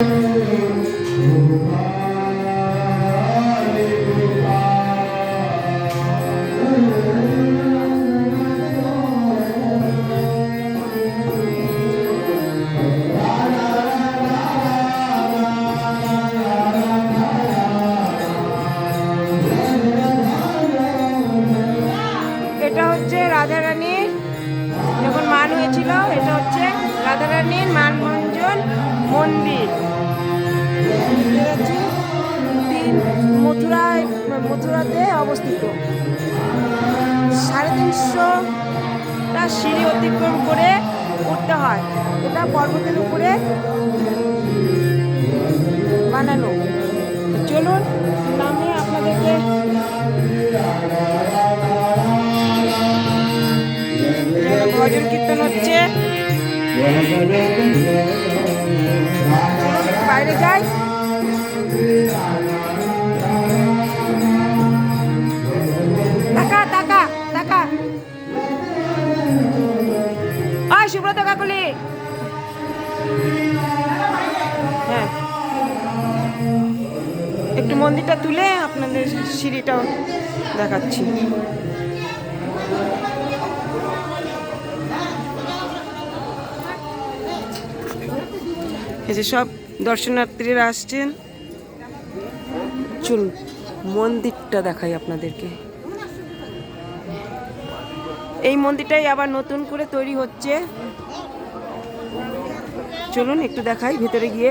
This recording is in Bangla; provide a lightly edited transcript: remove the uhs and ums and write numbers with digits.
এটা হচ্ছে রাধারানীর যখন মান হয়েছিল, এটা হচ্ছে রাধারানীর মানভঞ্জন মন্দির। মথুরাতে অবস্থিত। 350টা সিঁড়ি অতিক্রম করে উঠতে হয়। এটা পর্বতের উপরে বানানো। চলুন নামে আপনাদেরকে ভজন কীর্তন হচ্ছে, বাইরে যাই। টাকা টাকা টাকা সুব্রত কাকুলি। হ্যাঁ, একটু মন্দিরটা তুলে আপনাদের সিঁড়িটাও দেখাচ্ছি। এই যে সব দর্শনার্থীরা আসছেন। চলুন মন্দিরটা দেখাই আপনাদেরকে। এই মন্দিরটাই আবার নতুন করে তৈরি হচ্ছে। চলুন একটু দেখাই ভেতরে গিয়ে।